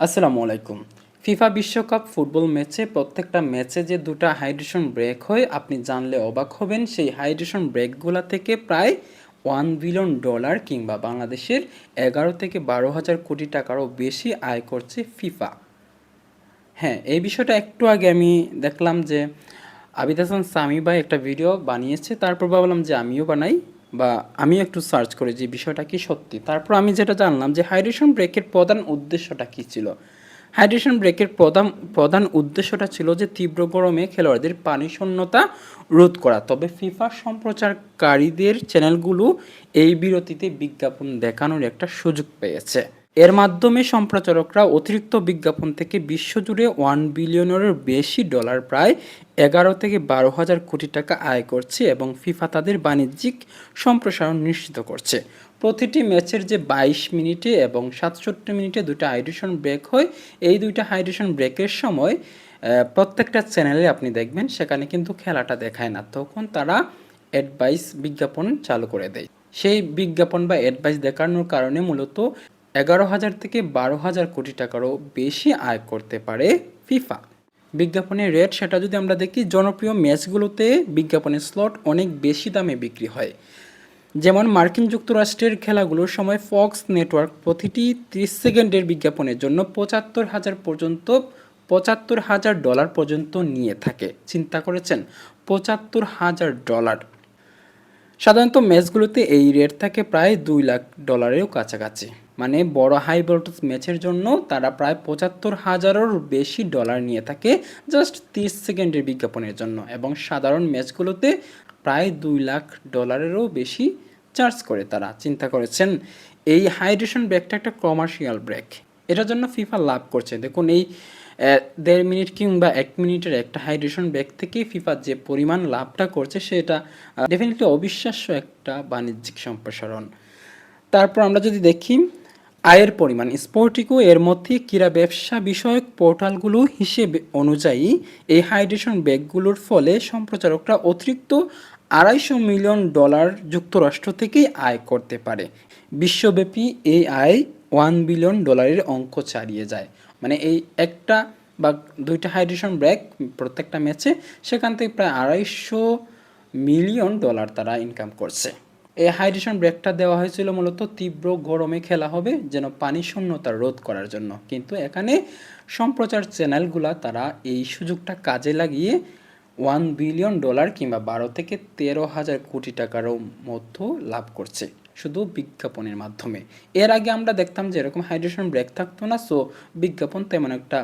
আসসালামু আলাইকুম। ফিফা বিশ্বকাপ ফুটবল ম্যাচে প্রত্যেকটা ম্যাচে যে দুটা হাইড্রেশন ব্রেক হয় আপনি জানলে অবাক হবেন। সেই হাইড্রেশন ব্রেকগুলা থেকে প্রায় $1 বিলিয়ন কিংবা বাংলাদেশের 11 থেকে 12 হাজার কোটি টাকারও বেশি আয় করছে ফিফা। হ্যাঁ, এই বিষয়টা একটু আগে আমি দেখলাম যে আবিদ হাসান সামি ভাই একটা ভিডিও বানিয়েছে, তারপর ভাবলাম যে আমিও বানাই বা আমিও একটু সার্চ করি যে বিষয়টা কি সত্যি। তারপর আমি যেটা জানলাম যে হাইড্রেশন ব্রেকের প্রধান উদ্দেশ্যটা কী ছিল। হাইড্রেশন ব্রেকের প্রধান প্রধান উদ্দেশ্যটা ছিল যে তীব্র গরমে খেলোয়াড়দের পানি শূন্যতা রোধ করা। তবে ফিফা সম্প্রচারকারীদের চ্যানেলগুলো এই বিরতিতে বিজ্ঞাপন দেখানোর একটা সুযোগ পেয়েছে। এর মাধ্যমে সম্প্রচারকরা অতিরিক্ত বিজ্ঞাপন থেকে বিশ্বজুড়ে $1 বিলিয়নেরও বেশি প্রায় 11 থেকে 12 হাজার কোটি টাকা আয় করছে এবং ফিফা তাদের বাণিজ্যিক সম্প্রসারণ নিশ্চিত করছে। প্রতিটি ম্যাচের যে 22 মিনিটে এবং 67 মিনিটে দুটো হাইড্রেশন ব্রেক হয়, এই দুইটা হাইড্রেশন ব্রেকের সময় প্রত্যেকটা চ্যানেলে আপনি দেখবেন সেখানে কিন্তু খেলাটা দেখায় না, তখন তারা অ্যাডভাইস বিজ্ঞাপন চালু করে দেয়। সেই বিজ্ঞাপন বা অ্যাডভাইস দেখানোর কারণে মূলত 11 হাজার থেকে 12 হাজার কোটি টাকারও বেশি আয় করতে পারে ফিফা। বিজ্ঞাপনের রেট সেটা যদি আমরা দেখি, জনপ্রিয় ম্যাচগুলোতে বিজ্ঞাপনের স্লট অনেক বেশি দামে বিক্রি হয়। যেমন মার্কিন যুক্তরাষ্ট্রের খেলাগুলোর সময় ফক্স নেটওয়ার্ক প্রতিটি 30 সেকেন্ডের বিজ্ঞাপনের জন্য $75,000 পর্যন্ত নিয়ে থাকে। চিন্তা করেছেন, $75,000। সাধারণত ম্যাচগুলোতে এই রেট থাকে প্রায় $2 লাখ কাছাকাছি। মানে বড় হাই ভোল্টেজ ম্যাচের জন্য তারা প্রায় 75,000-এরও বেশি ডলার নিয়ে থাকে জাস্ট 30 সেকেন্ডের বিজ্ঞাপনের জন্য, এবং সাধারণ ম্যাচগুলোতে প্রায় $2 লাখ-এরও বেশি চার্জ করে তারা। চিন্তা করেছেন, এই হাইড্রেশন ব্রেকটা একটা কমার্শিয়াল ব্রেক, এটার জন্য ফিফা লাভ করছে। দেখুন, এই 1.5 মিনিট কিংবা 1 মিনিটের একটা হাইড্রেশন ব্রেক থেকে ফিফা যে পরিমাণ লাভটা করছে সেটা ডেফিনেটলি অবিশ্বাস্য একটা বাণিজ্যিক সম্প্রসারণ। তারপর আমরা যদি দেখি আয়ের পরিমাণ, স্পোর্টিকো এর মধ্যে ক্রীড়া ব্যবসা বিষয়ক পোর্টালগুলো হিসেব অনুযায়ী এই হাইড্রেশন ব্রেকগুলোর ফলে সম্প্রচারকরা অতিরিক্ত $250 মিলিয়ন যুক্তরাষ্ট্র থেকেই আয় করতে পারে। বিশ্বব্যাপী এই আয় $1 বিলিয়ন অঙ্ক ছাড়িয়ে যায়। মানে এই একটা বা দুইটা হাইড্রেশন ব্রেক প্রত্যেকটা ম্যাচে, সেখান থেকে প্রায় $250 মিলিয়ন তারা ইনকাম করছে। এই হাইড্রেশন ব্রেকটা দেওয়া হয়েছিল মূলত তীব্র গরমে খেলা হবে যেন পানি শূন্যতা রোধ করার জন্য, কিন্তু এখানে সম্প্রচার চ্যানেলগুলা তারা এই সুযোগটা কাজে লাগিয়ে $1 বিলিয়ন কিংবা 12 থেকে 13 হাজার কোটি টাকারও মধ্যে লাভ করছে শুধু বিজ্ঞাপনের মাধ্যমে। এর আগে আমরা দেখতাম যে এরকম হাইড্রেশন ব্রেক থাকতো না, সো বিজ্ঞাপন তেমন একটা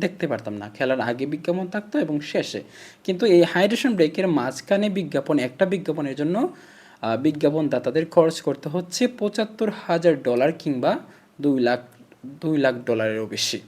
দেখতে পারতাম না। খেলার আগে বিজ্ঞাপন থাকতো এবং শেষে, কিন্তু এই হাইড্রেশন ব্রেকের মাঝখানে বিজ্ঞাপন, একটা বিজ্ঞাপনের জন্য বিজ্ঞাপনদাতাদের খরচ করতে হচ্ছে $75,000 কিংবা 2 লাখ $2 লাখ-এরও বেশি।